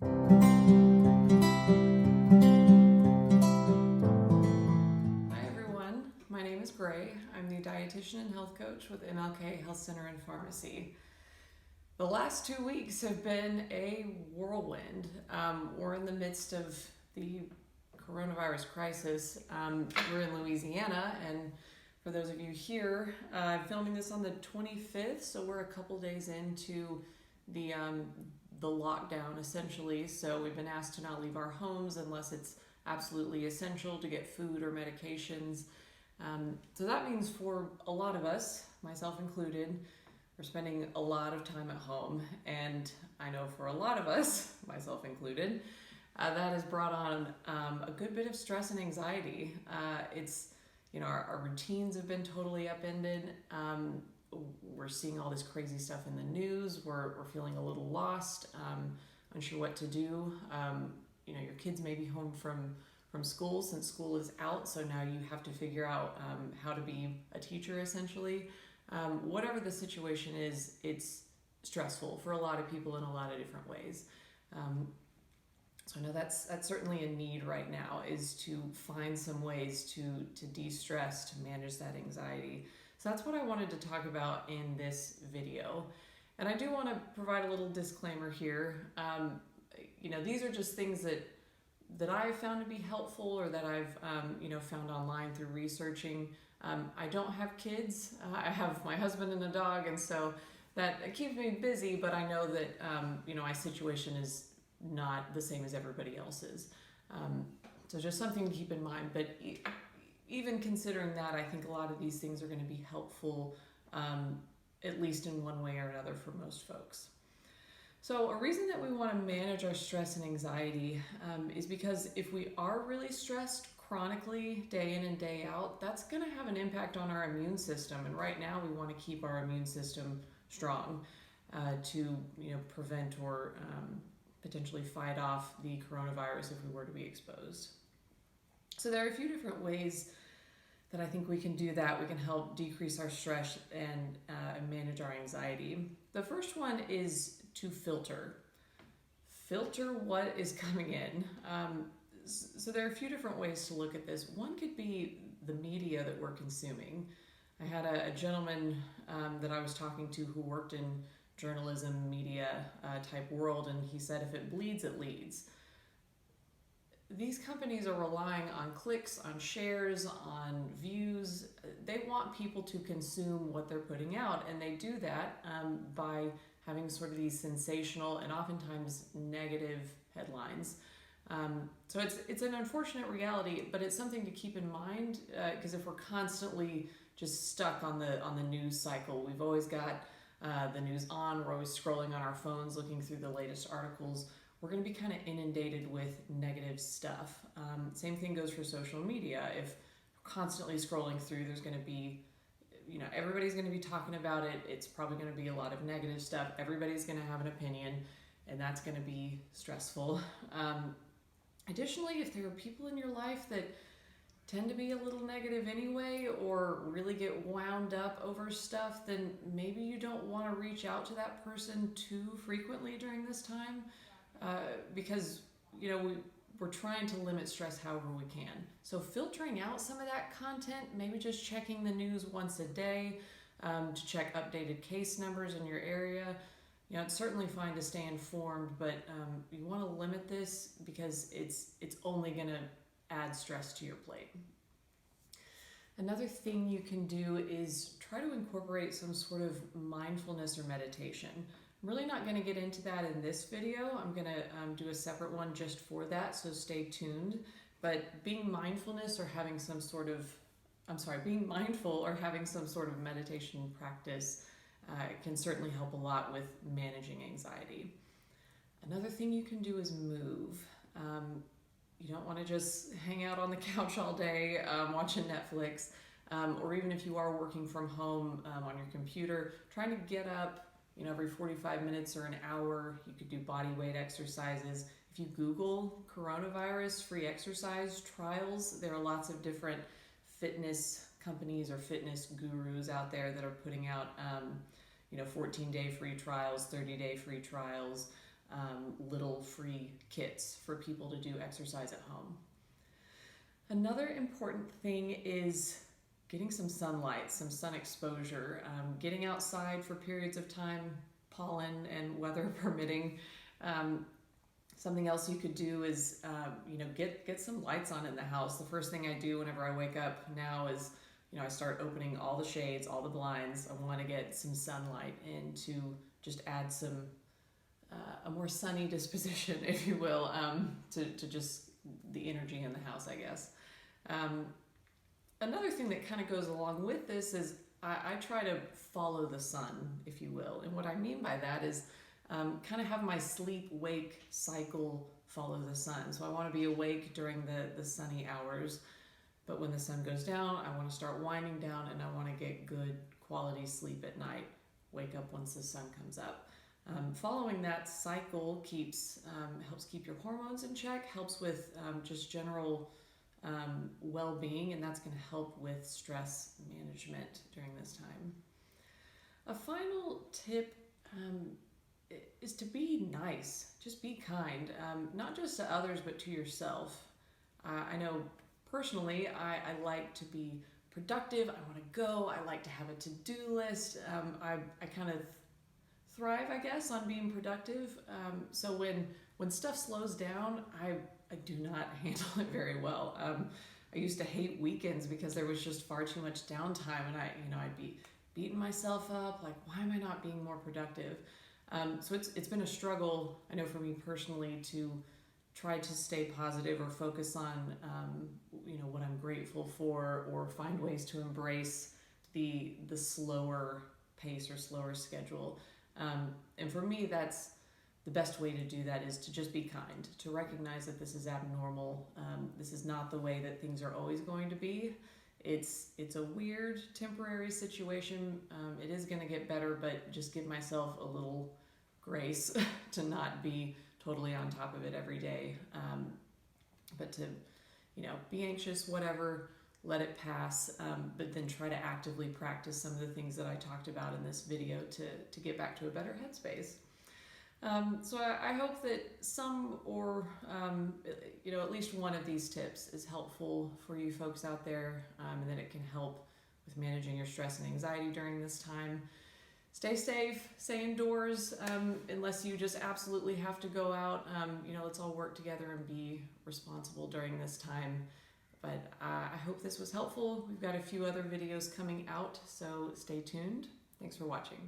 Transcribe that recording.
Hi everyone, my name is Gray. I'm the dietitian and health coach with MLK Health Center and Pharmacy. The last 2 weeks have been a whirlwind. We're in the midst of the coronavirus crisis. We're in Louisiana, and for those of you here, I'm filming this on the 25th, so we're a couple days into the lockdown essentially. So we've been asked to not leave our homes unless it's absolutely essential to get food or medications. So that means for a lot of us, myself included, we're spending a lot of time at home. And I know for a lot of us, myself included, that has brought on a good bit of stress and anxiety. Our routines have been totally upended. We're seeing all this crazy stuff in the news. We're feeling a little lost, unsure what to do. Your kids may be home from school since school is out, so now you have to figure out how to be a teacher essentially. Whatever the situation is, it's stressful for a lot of people in a lot of different ways. So I know that's certainly a need right now, is to find some ways to de-stress, to manage that anxiety. So that's what I wanted to talk about in this video. And I do want to provide a little disclaimer here. These are just things that I've found to be helpful, or that I've found online through researching. I don't have kids. I have my husband and a dog, and so that keeps me busy, but I know that my situation is not the same as everybody else's. So just something to keep in mind. But even considering that, I think a lot of these things are going to be helpful, at least in one way or another, for most folks. So a reason that we want to manage our stress and anxiety is because if we are really stressed chronically, day in and day out, that's going to have an impact on our immune system. And right now we want to keep our immune system strong to prevent or potentially fight off the coronavirus if we were to be exposed. So there are a few different ways that I think we can do that. We can help decrease our stress and manage our anxiety. The first one is to filter what is coming in. So there are a few different ways to look at this. One could be the media that we're consuming. I had a gentleman that I was talking to who worked in journalism, media type world, and he said if it bleeds, it leads. These companies are relying on clicks, on shares, on views. They want people to consume what they're putting out, and they do that by having sort of these sensational and oftentimes negative headlines. So it's an unfortunate reality, but it's something to keep in mind, because if we're constantly just stuck on the news cycle, we've always got the news on, we're always scrolling on our phones, looking through the latest articles, we're going to be kind of inundated with negative stuff. Same thing goes for social media. If we're constantly scrolling through, there's going to be, everybody's going to be talking about it. It's probably going to be a lot of negative stuff. Everybody's going to have an opinion, and that's going to be stressful. Additionally, if there are people in your life that tend to be a little negative anyway, or really get wound up over stuff, then maybe you don't want to reach out to that person too frequently during this time, because we're trying to limit stress however we can. So filtering out some of that content, maybe just checking the news once a day to check updated case numbers in your area. It's certainly fine to stay informed, but you want to limit this because it's only going to add stress to your plate. Another thing you can do is try to incorporate some sort of mindfulness or meditation. I'm really not going to get into that in this video. I'm going to do a separate one just for that, so stay tuned. But being mindful or having some sort of meditation practice can certainly help a lot with managing anxiety. Another thing you can do is move. You don't want to just hang out on the couch all day watching Netflix, or even if you are working from home on your computer, trying to get up every 45 minutes or an hour. You could do body weight exercises. If you Google coronavirus free exercise trials, there are lots of different fitness companies or fitness gurus out there that are putting out 14-day free trials, 30-day free trials. little free kits for people to do exercise at home. Another important thing is getting some sunlight, some sun exposure, getting outside for periods of time, pollen and weather permitting. Something else you could do is, get some lights on in the house. The first thing I do whenever I wake up now is, I start opening all the shades, all the blinds. I want to get some sunlight in to just add some, a more sunny disposition, if you will, to just the energy in the house, I guess. Another thing that kind of goes along with this is I try to follow the sun, if you will. And what I mean by that is kind of have my sleep-wake cycle follow the sun. So I want to be awake during the sunny hours, but when the sun goes down, I want to start winding down and I want to get good quality sleep at night. Wake up once the sun comes up. Following that cycle helps keep your hormones in check, helps with just general well-being, and that's going to help with stress management during this time. A final tip is to be nice. Just be kind, not just to others, but to yourself. I know personally, I like to be productive. I want to go. I like to have a to-do list. I kind of thrive, I guess, on being productive. So when stuff slows down, I do not handle it very well. I used to hate weekends because there was just far too much downtime, and I'd be beating myself up, like, why am I not being more productive? So it's been a struggle, I know for me personally, to try to stay positive or focus on what I'm grateful for, or find ways to embrace the slower pace or slower schedule. And for me, that's the best way to do that, is to just be kind, to recognize that this is abnormal. This is not the way that things are always going to be. It's a weird temporary situation. It is going to get better, but just give myself a little grace to not be totally on top of it every day. But to, be anxious, whatever, let it pass, but then try to actively practice some of the things that I talked about in this video to get back to a better headspace. So I hope that some or, at least one of these tips is helpful for you folks out there, and that it can help with managing your stress and anxiety during this time. Stay safe, stay indoors, unless you just absolutely have to go out. Let's all work together and be responsible during this time. But I hope this was helpful. We've got a few other videos coming out, so stay tuned. Thanks for watching.